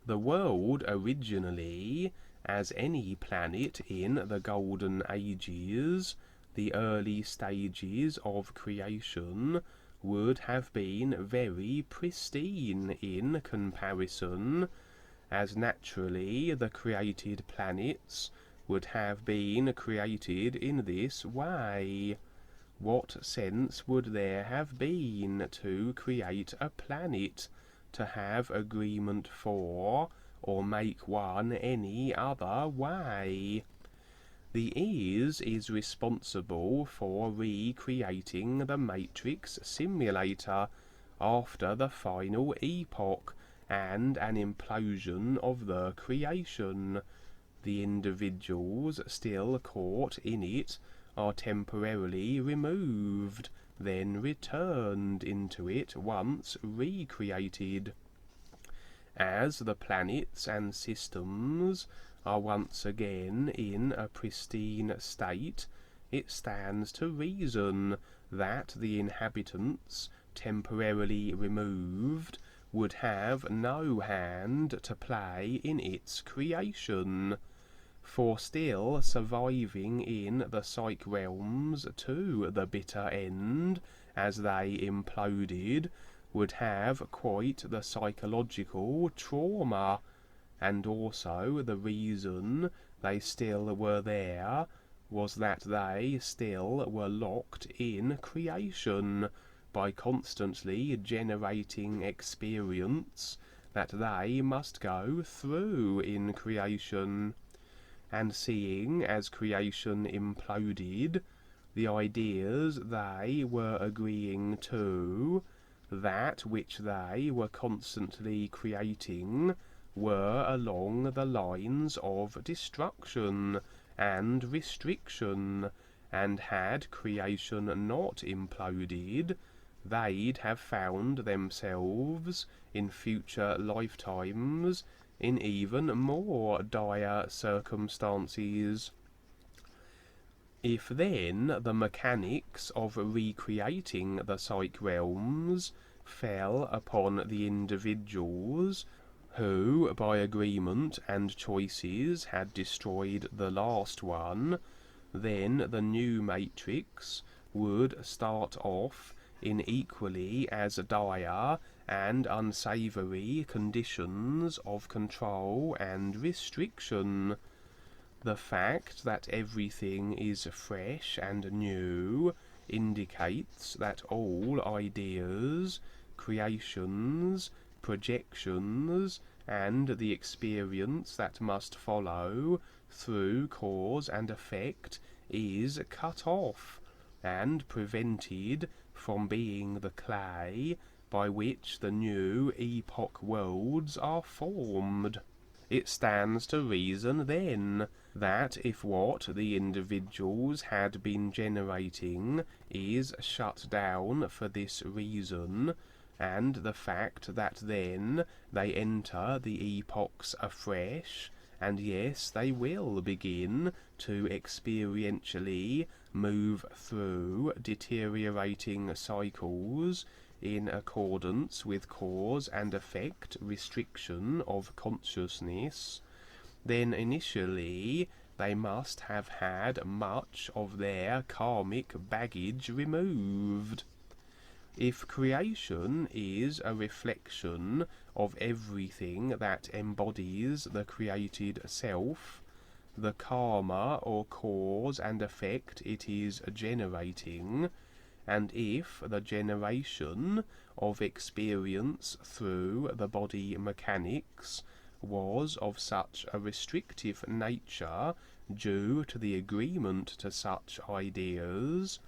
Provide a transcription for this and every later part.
The world originally, as any planet in the Golden Ages, the early stages of creation, would have been very pristine in comparison, as naturally the created planets would have been created in this way. What sense would there have been to create a planet to have agreement for, or make one any other way? The is responsible for recreating the matrix simulator after the final epoch and an implosion of the creation. The individuals still caught in it are temporarily removed, then returned into it once recreated. As the planets and systems are once again in a pristine state, it stands to reason that the inhabitants, temporarily removed, would have no hand to play in its creation, for still surviving in the psych realms to the bitter end, as they imploded, would have quite the psychological trauma, and also the reason they still were there was that they still were locked in creation by constantly generating experience that they must go through in creation. And seeing as creation imploded, the ideas they were agreeing to, that which they were constantly creating, were along the lines of destruction and restriction, and had creation not imploded, they'd have found themselves in future lifetimes in even more dire circumstances. If then the mechanics of recreating the psych realms fell upon the individuals who by agreement and choices had destroyed the last one, then the new matrix would start off in equally as dire and unsavoury conditions of control and restriction. The fact that everything is fresh and new indicates that all ideas, creations, projections, and the experience that must follow through cause and effect is cut off and prevented from being the clay by which the new epoch worlds are formed. It stands to reason, then, that if what the individuals had been generating is shut down for this reason, and the fact that then they enter the epochs afresh, and yes, they will begin to experientially move through deteriorating cycles in accordance with cause and effect restriction of consciousness, then initially they must have had much of their karmic baggage removed. If creation is a reflection of everything that embodies the created self, the karma or cause and effect it is generating, and if the generation of experience through the body mechanics was of such a restrictive nature due to the agreement to such ideas,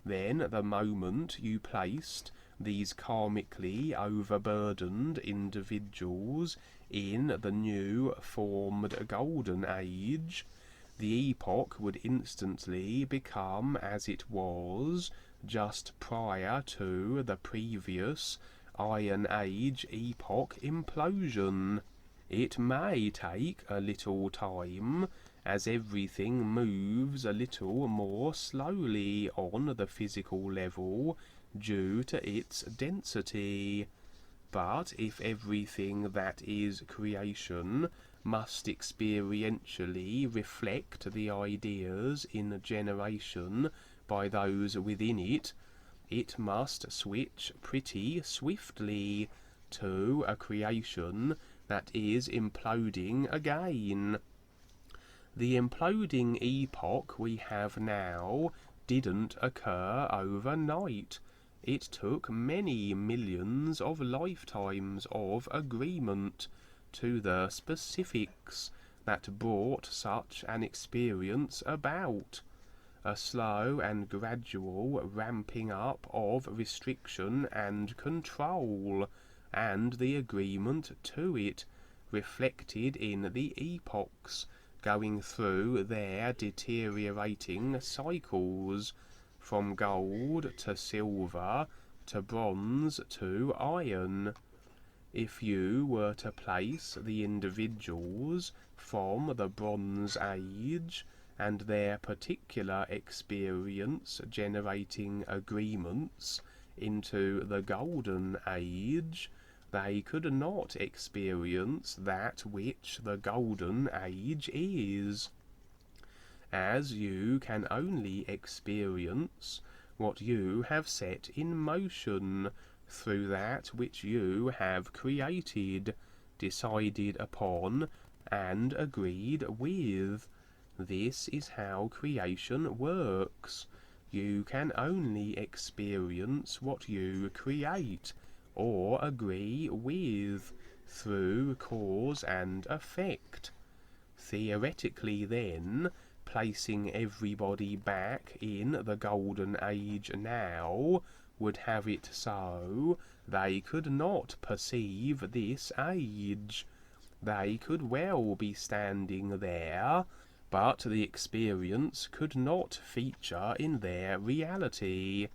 then the moment you placed these karmically overburdened individuals in the new formed golden age, the epoch would instantly become as it was just prior to the previous Iron Age epoch implosion. It may take a little time, as everything moves a little more slowly on the physical level due to its density, But if everything that is creation must experientially reflect the ideas in generation by those within it, it must switch pretty swiftly to a creation that is imploding again. The imploding epoch we have now didn't occur overnight. It took many millions of lifetimes of agreement to the specifics that brought such an experience about. A slow and gradual ramping up of restriction and control, and the agreement to it, reflected in the epochs, going through their deteriorating cycles, from gold to silver to bronze to iron. If you were to place the individuals from the Bronze Age and their particular experience generating agreements into the Golden Age, they could not experience that which the Golden Age is, as you can only experience what you have set in motion through that which you have created, decided upon, and agreed with. This is how creation works. You can only experience what you create or agree with through cause and effect. Theoretically, then, placing everybody back in the Golden Age now would have it so they could not perceive this age. They could well be standing there, but the experience could not feature in their reality.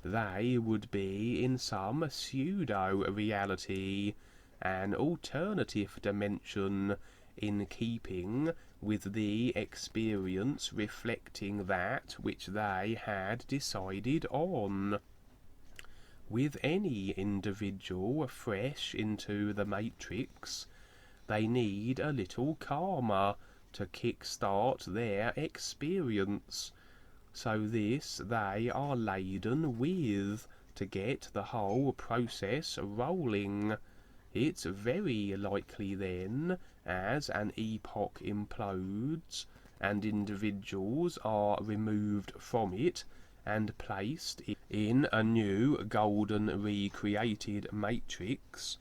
They would be in some pseudo-reality, an alternative dimension, in keeping with the experience reflecting that which they had decided on. With any individual fresh into the matrix, they need a little karma to kick-start their experience. So this they are laden with to get the whole process rolling. It's very likely then, as an epoch implodes and individuals are removed from it and placed in a new golden recreated matrix,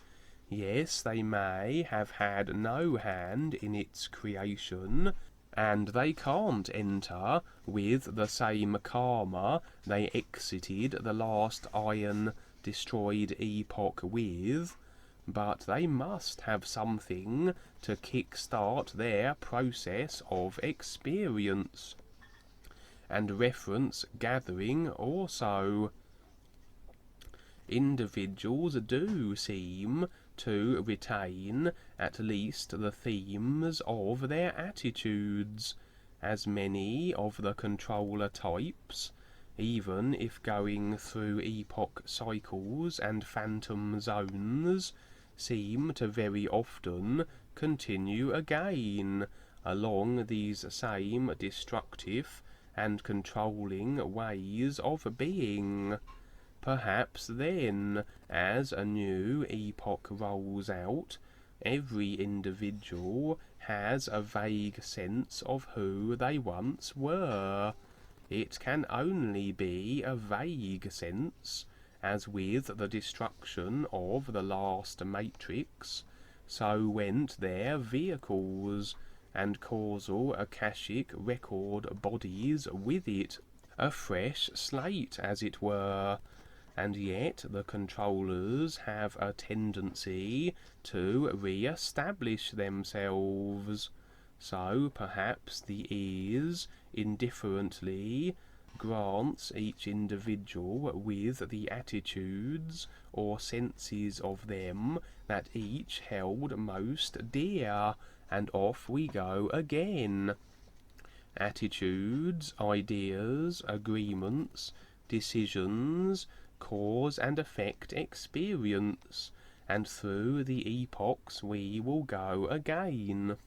yes, they may have had no hand in its creation, and they can't enter with the same karma they exited the last iron-destroyed epoch with, but they must have something to kick-start their process of experience, and reference gathering also. Individuals do seem to retain at least the themes of their attitudes, as many of the controller types, even if going through epoch cycles and phantom zones, seem to very often continue again along these same destructive and controlling ways of being. Perhaps then, as a new epoch rolls out, every individual has a vague sense of who they once were. It can only be a vague sense, as with the destruction of the last matrix, so went their vehicles, and causal akashic record bodies with it, a fresh slate as it were. And yet the controllers have a tendency to re-establish themselves. So perhaps the ears indifferently grants each individual with the attitudes or senses of them that each held most dear, and off we go again. Attitudes, ideas, agreements, decisions, cause and effect experience, and through the epochs we will go again.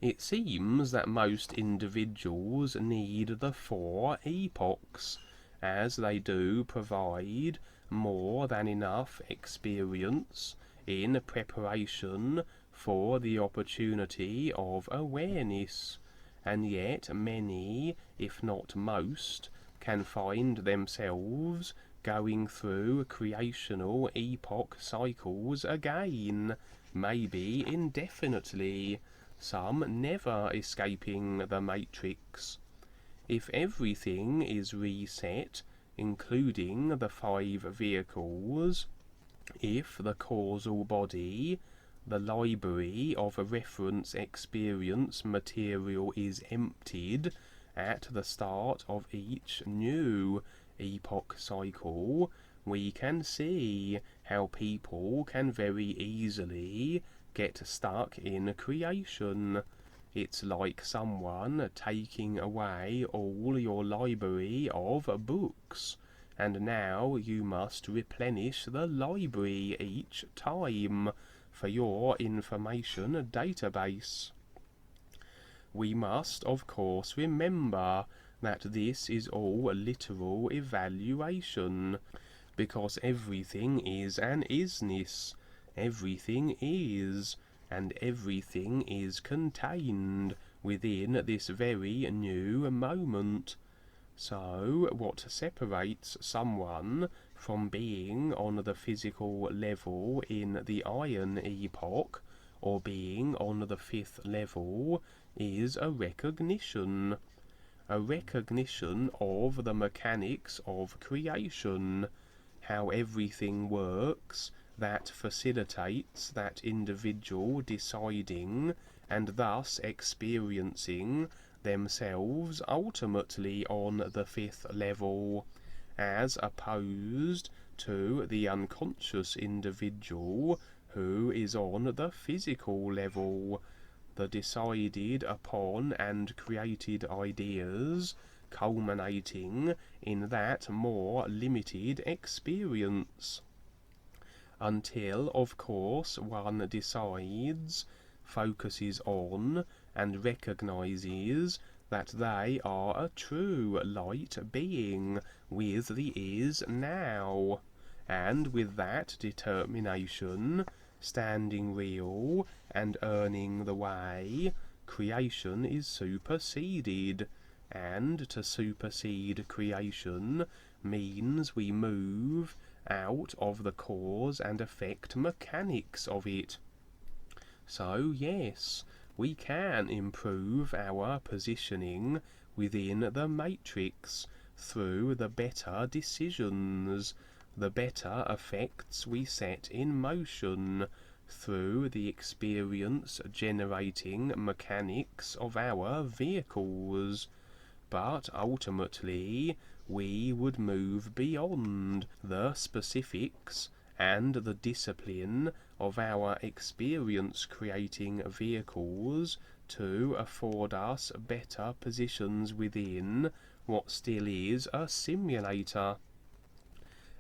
It seems that most individuals need the 4 epochs, as they do provide more than enough experience in preparation for the opportunity of awareness, and yet many, if not most, can find themselves going through creational epoch cycles again, maybe indefinitely, some never escaping the matrix. If everything is reset, including the 5 vehicles, if the causal body, the library of reference experience material, is emptied at the start of each new epoch cycle, we can see how people can very easily get stuck in creation. It's like someone taking away all your library of books, and now you must replenish the library each time for your information database. We must, of course, remember that this is all literal evaluation, because everything is an isness, everything is, and everything is contained within this very new moment. So, what separates someone from being on the physical level in the Iron Epoch, or being on the 5th level, is a recognition of the mechanics of creation, how everything works that facilitates that individual deciding and thus experiencing themselves ultimately on the 5th level, as opposed to the unconscious individual who is on the physical level, the decided upon and created ideas culminating in that more limited experience. Until, of course, one decides, focuses on, and recognizes that they are a true light being with the is now, and with that determination, standing real and earning the way, creation is superseded, and to supersede creation means we move out of the cause and effect mechanics of it. So yes, we can improve our positioning within the matrix through the better decisions, the better effects we set in motion, through the experience generating mechanics of our vehicles. But ultimately we would move beyond the specifics and the discipline of our experience creating vehicles to afford us better positions within what still is a simulator.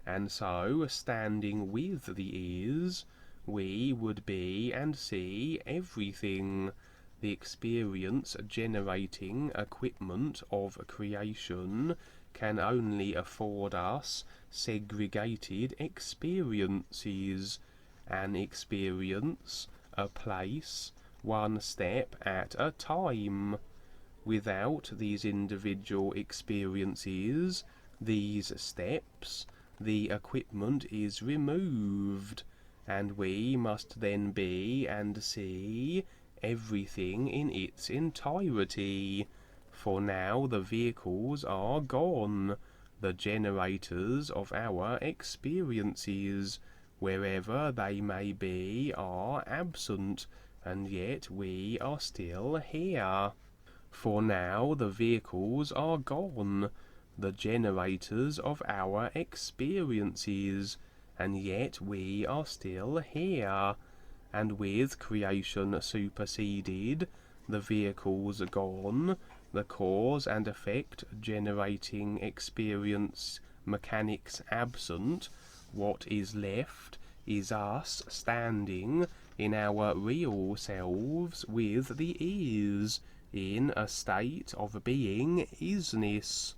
And so, standing with the is, we would be and see everything. The experience generating equipment of creation can only afford us segregated experiences, an experience, a place, one step at a time. Without these individual experiences, these steps, the equipment is removed, and we must then be and see everything in its entirety, for now the vehicles are gone, the generators of our experiences, wherever they may be, are absent, and yet we are still here. For now the vehicles are gone, the generators of our experiences, and yet we are still here. And with creation superseded, the vehicles gone, the cause and effect generating experience mechanics absent, what is left is us standing in our real selves with the is, in a state of being isness.